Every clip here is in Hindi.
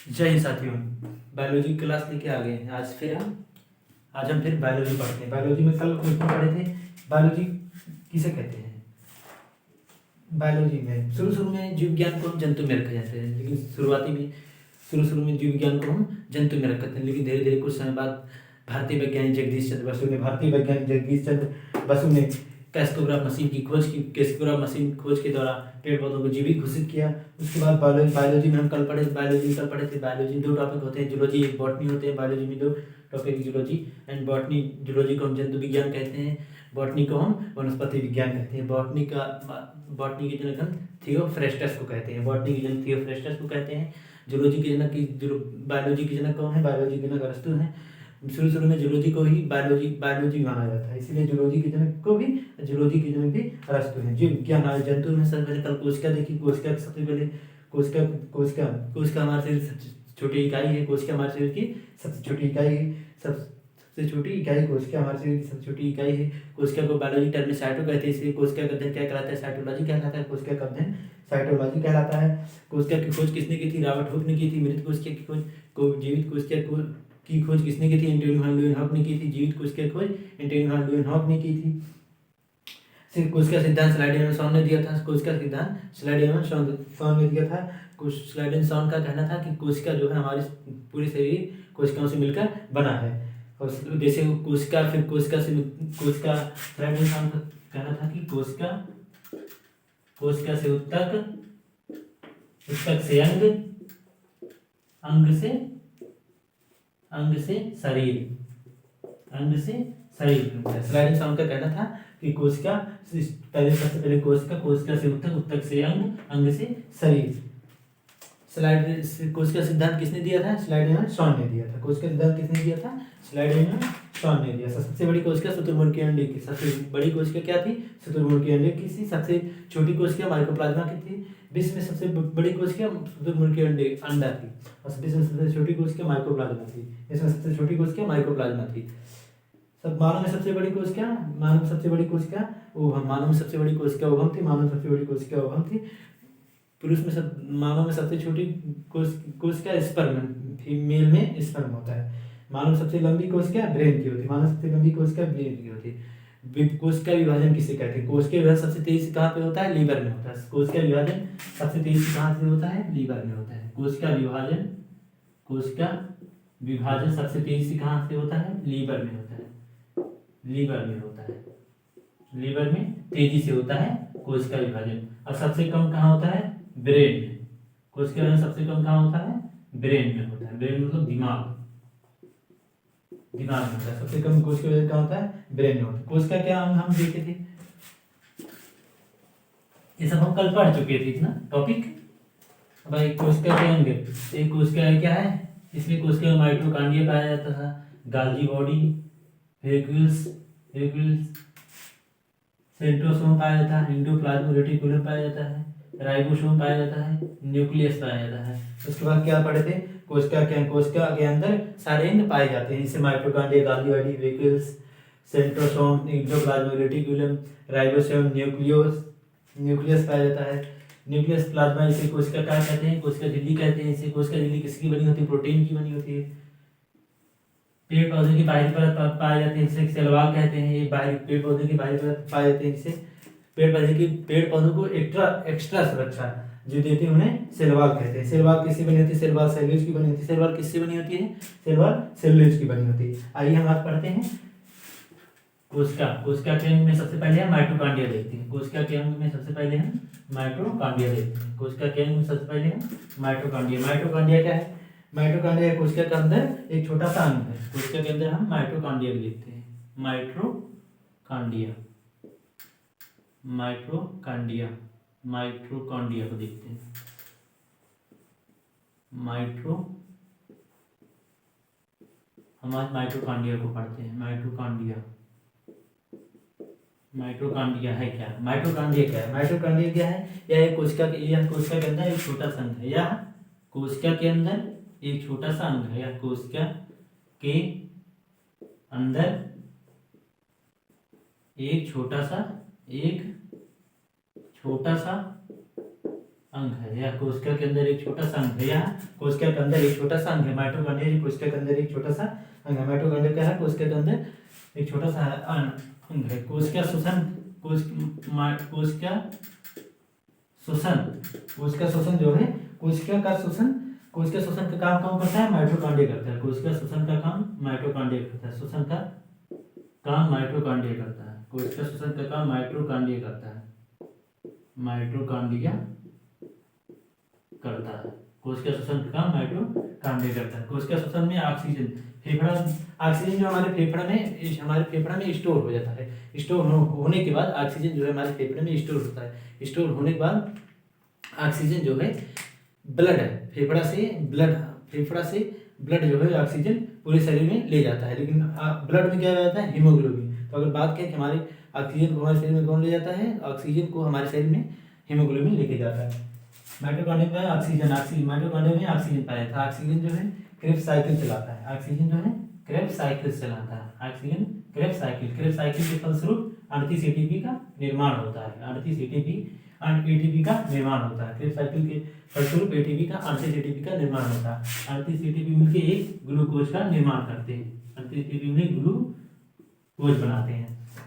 जय हिंद साथियों, बायोलॉजी की क्लास लेके आ गए हैं। आज हम फिर बायोलॉजी पढ़ते हैं। बायोलॉजी में कल कुछ पढ़े थे, बायोलॉजी किसे कहते हैं। बायोलॉजी में शुरू में जीव विज्ञान को हम जंतु में रखे जाते हैं, लेकिन शुरू में जीव विज्ञान को हम जंतु में रखते हैं। लेकिन धीरे धीरे कुछ समय बाद भारतीय वैज्ञानिक जगदीश चंद्र बसु ने कैस्कोग्राफ मशीन की खोज की। कैस्कोग्राफ मशीन खोज के द्वारा पेड़ पौधों को जीवित घोषित किया। उसके बाद बायोलॉजी में हम कल पढ़े थे। बायोलॉजी में दो टॉपिक होते हैं, जूलॉजी एक बॉटनी होते हैं। बायोलॉजी में दो topic, zoology and botany. Zoology को हम जंतु विज्ञान कहते हैं, बॉटनी को हम वनस्पति विज्ञान कहते हैं। बॉटनी के जनक हम थियोफ्रेस्टस को कहते हैं। बॉटनी के जनक थियोफ्रेस्टस को कहते हैं। जूलॉजी के जनक बायोलॉजी के जनक कौन है? बायोलॉजी के जनक अरस्तु हैं। शुरू में जूलॉजी को ही बायोलॉजी माना जाता है, इसलिए जूलॉजी के जनक भी अरस्तु हैं। जीव विज्ञान जंतु में सबसे पहले कल कोशिका देखी। कोशिका सबसे पहले कोशिका हमारे शरीर की सबसे छोटी इकाई है। कोशिका हमारे शरीर की सबसे छोटी इकाई है। सबसे छोटी इकाई कोशिका हमारे शरीर की सबसे छोटी इकाई है। कोशिका को बायोलॉजी टर्म में साइटो कहते हैं, इसलिए कोशिका का अध्ययन क्या कहलाता है? साइटोलॉजी कहलाता है। कोशिका का अध्ययन साइटोलॉजी कहलाता है। कोशिका की खोज किसने की थी? रॉबर्ट हुक ने की थी। मृत कोशिका की खोज जीवित कोशिका की खोज किसने की थी? एंटोनी वैन ल्यूवेनहॉक ने की थी। जीवित कोशिका की खोज एंटोनी वैन ल्यूवेनहॉक ने की थी। फिर कोशिका सिद्धांत स्लाइडेनसॉन ने दिया था। कोशिका सिद्धांत स्लाइडेनसॉन ने दिया था। स्लाइडेनसॉन का कहना था कि कोशिका जो है हमारे पूरे शरीर कोशिकाओं से मिलकर बना है। और जैसे कोशिका स्लाइडेनसॉन का कहना था कि कोशिका से उत्तक से अंग से शरीर स्लाइडेनसॉन का कहना था कि सबसे पहले कोशिका से उत्तक से अंग से शरीर। कोशिका सिद्धांत किसने दिया था? स्लाइडेनसॉन ने दिया था। कोशिका सिद्धांत किसने दिया था? स्लाइडेनसॉन ने दिया। सबसे बड़ी कोशिका शुतुरमुर्ग के अंडे की। सबसे बड़ी कोशिका क्या थी? शुतुरमुर्ग के अंडे की थी। सबसे छोटी कोशिका माइकोप्लाज्मा की थी। विश्व में सबसे बड़ी कोशिका शुतुरमुर्ग के अंडा थी, और विश्व में सबसे छोटी कोशिका माइकोप्लाज्मा थी। इसमें सबसे छोटी कोशिका माइकोप्लाज्मा थी। मानव में सबसे बड़ी कोशिका ओवम थी। मानव में सबसे बड़ी कोशिका ओवम थी। पुरुष में मानव में सबसे छोटी कोशिका स्पर्म, फीमेल में स्पर्म होता है। मानव सबसे लंबी कोशिका ब्रेन की होती है। कोशिका विभाजन किसे कहते हैं? कोशिका विभाजन सबसे तेजी से कहाँ पे होता है? लीवर में होता है। कोशिका विभाजन सबसे तेजी से कहाँ से होता है? लीवर में होता है। कोशिका विभाजन सबसे तेजी से कहाँ से होता है? लीवर में होता है। लीवर में तेजी से होता है कोशिका विभाजन। और सबसे कम कहाँ होता है? ब्रेन में। कोशिका विभाजन सबसे कम कहाँ होता है? ब्रेन में होता है। ब्रेन मतलब दिमाग में होता है। सबसे कम कोशिका विभाजन कहाँ होता है? ब्रेन में होता है। कोशिका क्या हम देखे थे, ये सब हम कल पढ़ चुके थे ना टॉपिक। भाई कोशिका के अंग, एक कोशिका क्या है? इसमें कोशिका में माइटोकॉन्ड्रिया पाया जाता था, गाल्गी बॉडी, वेक्यूल्स, सेंट्रोसोम पाया जाता है, एंडोप्लाज्म रेटिकुलम पाया जाता है, राइबोसोम पाया जाता है, न्यूक्लियस पाया जाता है। उसके बाद क्या पढ़े थे? कोशिका के अंदर सारे अंग पाए जाते हैं, जैसे mitochondria, Golgi body, vacuoles, centrosome, endoplasm reticulum, ribosome, nucleus पाया जाता है। न्यूक्लियस प्लाज्मा, इसे कोशिका क्या कहते हैं? कोशिका झिल्ली कहते हैं। इसे कोशिका झिल्ली किसकी बनी होती है? प्रोटीन की बनी होती है। पेड़ पौधे की बाहरी परत पाए जाते हैं, जिसे सेल वॉल कहते हैं। ये पेड़ पौधे की बाहरी परत पाए जाते हैं, जिसे पेड़ पौधों को एक्स्ट्रा सुरक्षा जो देते हैं उन्हें सेल वॉल कहते हैं। सेल वॉल किससे बनी होती है? सेल वॉल सेल्यूलोज की बनी होती है। सेल वॉल किससे बनी होती है? सेल वॉल सेल्यूलोज की बनी होती है। आइए हम आज पढ़ते हैं कोशिका के अंग में सबसे पहले हम माइटोकॉन्ड्रिया देखते हैं। कोशिका के अंग में सबसे पहले हम माइटोकॉन्ड्रिया देखते हैं। कोशिका के अंग में सबसे पहले हम माइटोकॉन्ड्रिया क्या है? माइटोकॉन्ड्रिया कोशिका के अंदर एक छोटा सा अंग है। कोशिका के अंदर हम माइटोकॉन्ड्रिया देखते हैं। माइटोकॉन्ड्रिया को देखते हैं। हम आज माइटोकॉन्ड्रिया को पढ़ते हैं। माइटोकॉन्ड्रिया है क्या? माइटोकॉन्ड्रिया क्या है? यह कोशिका के अंदर एक छोटा सा अंग है। यह कोशिका के अंदर एक छोटा सा अंग है। यह कोशिका के अंदर एक छोटा सा अंग है, यह कोशिका के अंदर एक छोटा सा अंग है, यह कोशिका के अंदर एक छोटा सा अंग है। माइटोकॉन्ड्रिया कोशिका के अंदर एक छोटा सा अंग है। माइटोकॉन्ड्रिया क्या है, कोशिका के अंदर एक छोटा सा अंग है। कोशिका श्वसन, कोशिका श्वसन जो है, कोशिका श्वसन का काम कौन करता है, माइटोकॉन्ड्रिया करता है। कोशिका श्वसन का काम माइटोकॉन्ड्रिया करता है। श्वसन का काम माइटोकॉन्ड्रिया करता है। कोशिका श्वसन का काम माइटोकॉन्ड्रिया करता है। माइटोकॉन्ड्रिया करता है। कोशिका श्वसन का काम माइटोकॉन्ड्रिया करता है। कोशिका श्वसन में ऑक्सीजन, फेफड़ा, ऑक्सीजन जो हमारे फेफड़ा में स्टोर हो जाता है। स्टोर होने के बाद ऑक्सीजन जो है हमारे फेफड़े में स्टोर होता है। स्टोर होने के बाद ऑक्सीजन जो है ब्लड है, फेफड़ा से ब्लड जो है ऑक्सीजन पूरे शरीर में ले जाता है। लेकिन ब्लड में क्या रहता है, हीमोग्लोबिन। तो अगर बात करें कि हमारे ऑक्सीजन को हमारे शरीर में कौन ले जाता है, ऑक्सीजन को हमारे शरीर में हीमोग्लोबिन लेके जाता है। माइटोकॉन्ड्रिया में माइटोकॉन्ड्रिया में ऑक्सीजन पाया जाता है। ऑक्सीजन जो है क्रेब्स साइकिल चलाता है। ऑक्सीजन जो है क्रेब्स साइकिल चलाता है। ऑक्सीजन क्रेब्स साइकिल के फलस्वरूप 38 एटीपी का निर्माण होता है। 38 एटीपी का निर्माण होता है। क्रेब्स साइकिल के फलस्वरूप 38 एटीपी का निर्माण होता है। 38 एटीपी मिलकर एक ग्लूकोज का निर्माण करते हैं। 38 एटीपी मिलकर ग्लूकोज बनाते हैं।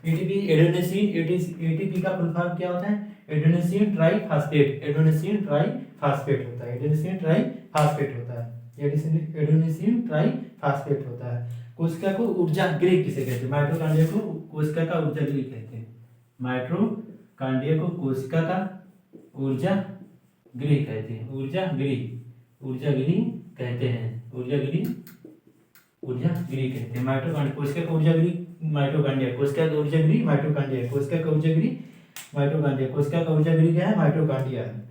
एटीपी का फुल फॉर्म क्या होता है, एडेनोसिन ट्राइफॉस्फेट। एडेनोसिन ट्राइफॉस्फेट होता है। एडेनोसिन ट्राइफॉस्फेट होता है। कोशिका को ऊर्जा गृह किसे कहते हैं, माइटोकॉन्ड्रिया को कोशिका का ऊर्जा गृह कहते हैं। माइटोकॉन्ड्रिया को कोशिका का ऊर्जा गृह कहते हैं। ऊर्जा गृह कहते हैं। माइटोकॉन्ड्रिया कोशिका का ऊर्जा गृह माइटोकॉन्ड्रिया। कोशिका का ऊर्जा गृह माइटोकॉन्ड्रिया। कोशिका का ऊर्जा गृह क्या है, माइटोकॉन्ड्रिया है।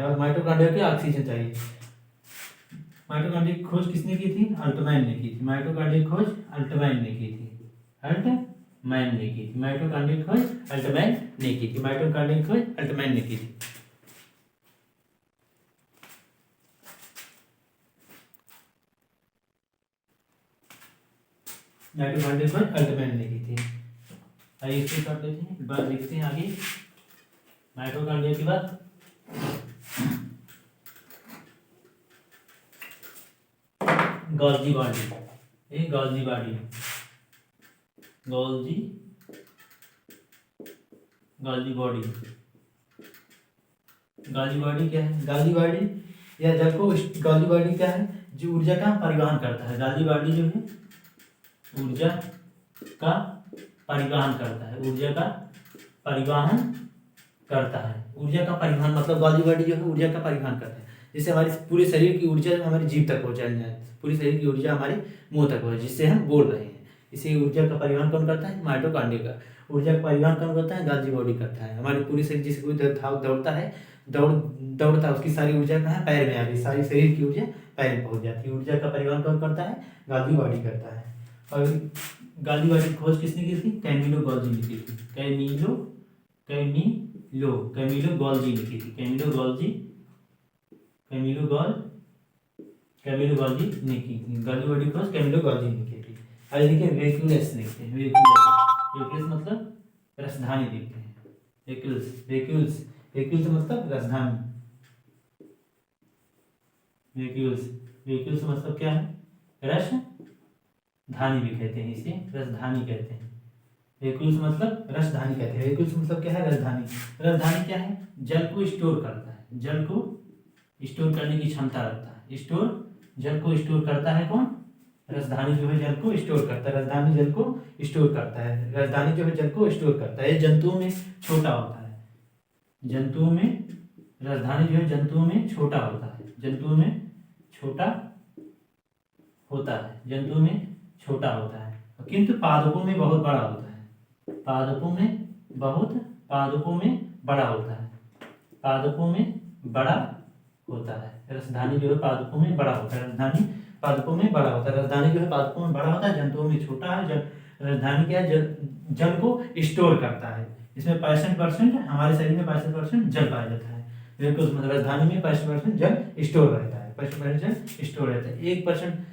और माइटोकॉन्ड्रिया को ऑक्सीजन चाहिए। माइटोकॉन्ड्रिया की खोज किसने की थी, अल्टमैन ने की थी। माइटोकॉन्ड्रिया की खोज अल्टमैन ने की थी। माइटोकॉन्ड्रिया की खोज अल्टमैन ने की थी। माइटोकॉन्ड्रिया की खोज अल्टमैन ने की थी। माइटोकॉन्ड्रिया की खोज अल्टमैन ने की थी। आइए इसको कर लेते हैं, एक बार देखते हैं आगे माइटोकॉन्ड्रिया के बाद गोल्जी बॉडी। गोल्जी बॉडी क्या है, गोल्जी बॉडी या जल को गोल्जी बॉडी क्या है, जो ऊर्जा का परिवहन करता है। गोल्जी बॉडी जो है ऊर्जा का परिवहन करता है। ऊर्जा का परिवहन मतलब गोल्जी बॉडी जो है ऊर्जा का परिवहन करता है। जिससे हमारी पूरे शरीर की ऊर्जा हमारे जीभ तक पहुंचाई जाए, पूरी शरीर की ऊर्जा हमारे मुंह तक पहुंचे, जिससे हम बोल रहे हैं। इसे ऊर्जा का परिवहन कौन करता है, माइटोकॉन्ड्रिया का। ऊर्जा का परिवहन कौन करता है, गोल्जी बॉडी करता है। हमारे पूरे शरीर जिसे कोई दौड़ता है उसकी सारी ऊर्जा कहाँ है, पैर में आ गई। सारी शरीर की ऊर्जा पैर में पहुंच जाती है। ऊर्जा का परिवहन कौन करता है, गोल्जी बॉडी करता है। और गोल्जी बॉडी की खोज किसने की थी, कैमिलो गोल्जी ने की थी। कैमिलो गोल्जी ने की थी। कैमिलो गोल्जी ने की थी। गोल्जी बॉडी की खोज कैमिलो गोल्जी ने की थी। आगे देखिए वैक्यूलस देखते हैं। वैक्यूलस मतलब रसधानी देखते हैं। वैक्यूल्स मतलब रसधानी। वैक्यूल्स मतलब क्या है, रसधानी भी कहते हैं, इसे रसधानी कहते हैं। वैक्यूल्स मतलब रसधानी कहते हैं। वैक्यूल्स मतलब क्या है, रसधानी। रसधानी क्या है, जल को स्टोर करता है। जल को स्टोर करने की क्षमता रखता है। जल को स्टोर करता है कौन, रसधानी जो है जल को स्टोर करता है। रसधानी जल को स्टोर करता है। रसधानी जो है जल को स्टोर करता है। जंतुओं में छोटा होता है। रसधानी जो है जंतुओं में छोटा होता है। जंतुओं में छोटा होता है, किंतु पादपों में बहुत बड़ा होता है। पादपों में बड़ा होता है। रसधानी जो है पादपों में बड़ा होता है। रसधानी पादपों में बड़ा होता है। रसधानी जो है पादपों में बड़ा होता है, जंतुओं में छोटा है। रसधानी क्या है, जल को स्टोर करता है। इसमें 65% हमारे शरीर में 65% जल पाया जाता है। मतलब रसधानी में 65% जल स्टोर रहता है। 65% जल स्टोर रहता है। 1%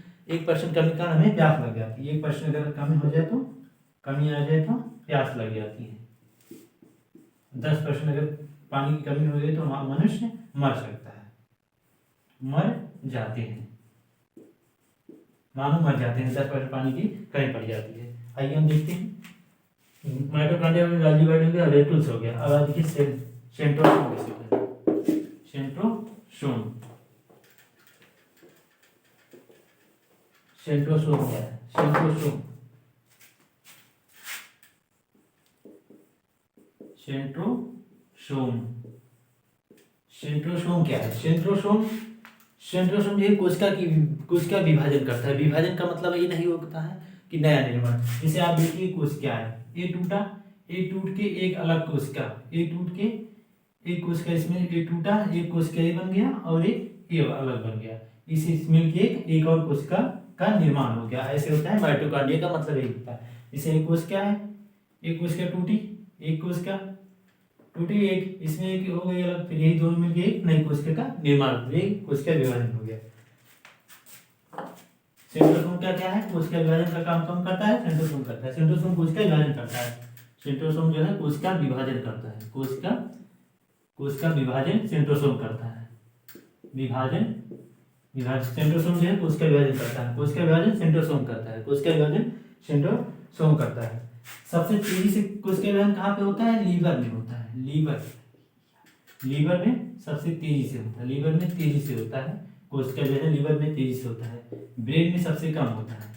कमी का हमें प्यास लग जाती है। 1% अगर कमी आ जाए तो प्यास लग जाती है। 10% अगर पानी की कमी हो गई तो मनुष्य मर सकता है, मर जाते हैं, मानव मर जाते हैं, 10% पानी की कमी पड़ जाती है। आइए हम देखते हैं माइटोकॉन्ड्रिया में गाल्गी हो गया, रेटिकुलस हो गया। अब आज देखिए सेंट्रोसोम किसे कहते हैं, सेंट्रोसोम। सेंट्रोसोम क्या है, सेंट्रोसोम, सेंट्रोसोम, सेंट्रोसोम क्या है, सेंट्रोसोम, सेंट्रोसोम ये कोशिका विभाजन करता है। विभाजन का मतलब ये नहीं होता है कि नया निर्माण। जैसे आप देखिए कोशिका है, ए टूटा, ए टूट के एक अलग कोशिका, ए टूट के एक कोशिका इसमें ए टूटा, एक कोशिका ये बन गया और एक ये अलग बन गया, इसे मिलके एक और कोशिका का निर्माण हो गया। ऐसे होता है माइटोकॉन्ड्रिया का मतलब यही होता है। जैसे एक कोशिका है, एक कोशिका टूटी, एक कोशिका टूटी, एक इसमें एक हो गई अलग, फिर यही दोनों मिलके एक नई कोशिका का निर्माण हो गया, कोशिका विभाजन हो गया। सेंट्रोसोम क्या है, कोशिका विभाजन का काम कौन करता है, सेंट्रोसोम करता है। सेंट्रोसोम कोशिका विभाजन करता है, सेंट्रोसोम जो है कोशिका विभाजन करता है, कोशिका विभाजन सेंट्रोसोम करता है, विभाजन सेंट्रोसोम जो है कोशिका विभाजन करता है, कोशिका विभाजन सेंट्रोसोम करता है, कोशिका विभाजन सेंट्रोसोम करता है। सबसे तेजी से कोशिका विभाजन कहाँ पे होता है, लीवर में होता है, लीवर में सबसे तेजी से होता है, लीवर में तेजी से होता है कोशिका विभाजन, लीवर में तेजी से होता है। ब्रेन में सबसे कम होता है,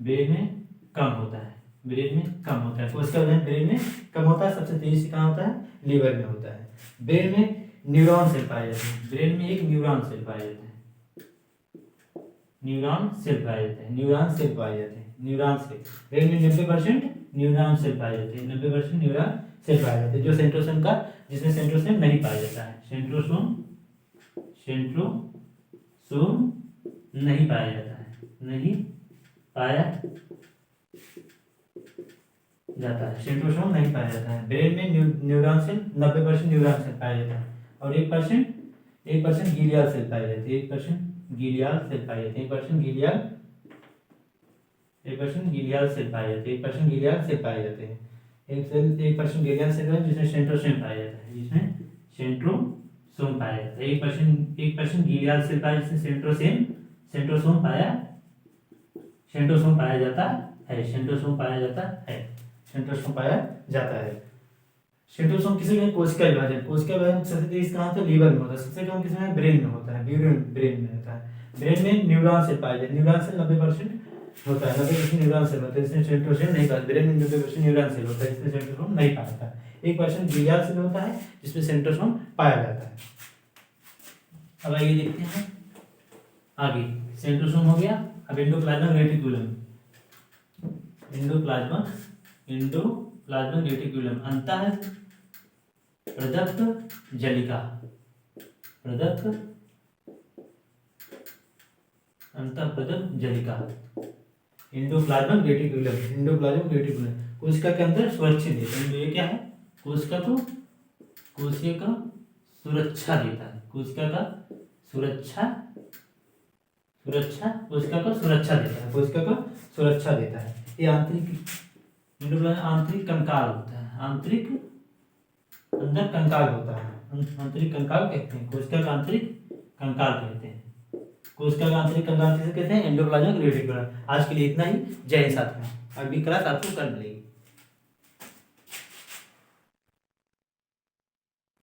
ब्रेन में कम होता है, ब्रेन में कम होता है कोशिका विभाजन, ब्रेन में कम होता है। सबसे तेजी से कहाँ होता है, लीवर में होता है। ब्रेन में न्यूरॉन सेल पाए जाते हैं, ब्रेन में एक न्यूरॉन सेल पाए जाते हैं, न्यूरॉन सेल पाए जाते हैं, न्यूरॉन सेल पाए जाते हैं, न्यूरॉन सेल। ब्रेन में 90% न्यूरॉन सेल पाए जाते हैं, 90% न्यूरॉन सेल पाए जाते हैं। जो सेंट्रोसोम का, जिसमें सेंट्रोसोम नहीं पाया जाता है, सेंट्रोसोम नहीं पाया जाता है, नहीं पाया जाता है, सेंट्रोसोम नहीं पाया जाता है। ब्रेन में न्यूरॉन सेल 90% न्यूरॉन सेल पाया जाता है और 1% गीलियल सेल पाए जाते हैं, 1% गीलियल सेल पाए जाते हैं, 1% गीलियल सेल पाए जाते हैं, 1% गीलियल सेल पाए जाते हैं। 1% गीलियल सेल है जिसमें सेंट्रोसोम पाया जाता है, जिसमें सेंट्रोसोम पाया जाता है। 1% गीलियल सेल पाया जिसमें सेंट्रोसोम पाया जाता है, सेंट्रोसोम पाया जाता है। सेंट्रोसोम किसी में कोशिका विभाजन, सबसे तेज कहाँ से, लीवर में होता है। सबसे कम किसमें, ब्रेन में होता है, ब्रेन में होता है। ब्रेन में न्यूरॉन सेल पाए जाते हैं, न्यूरॉन सेल 90% होता है, 90% न्यूरॉन सेल होता है, इसमें सेंट्रोसोम नहीं पाता। ब्रेन में 90% न्यूरॉन सेल होता है, इसमें सेंट्रोसोम नहीं पाता। 1% ग्लियल सेल होता है जिसमें सेंट्रोसोम पाया जाता है। अब आइए देखते हैं आगे, सेंट्रोसोम हो गया। अब एंडोप्लाज्मिक रेटिकुलम, एंडोप्लाज्मिक रेटिकुलम अंतः प्रदत्त जलिका, एंडोप्लाज्मिक रेटिकुलम कोशिका के अंदर सुरक्षित देता है। ये क्या है, कोशिका का सुरक्षा देता है, कोशिका का सुरक्षा देता है। ये आंतरिक कंकाल होता है, अंदर कंकाल होता है, आंतरिक कंकाल कहते हैं, कोशिका का आंतरिक कंकाल कहते हैं, कोशिका का आंतरिक कंकाल किसे कहते हैं, एंडोप्लाज्मिक रेटिकुलम। आज के लिए इतना ही, जय हिंद साथियों, अगली क्लास आपको कल मिलेगी।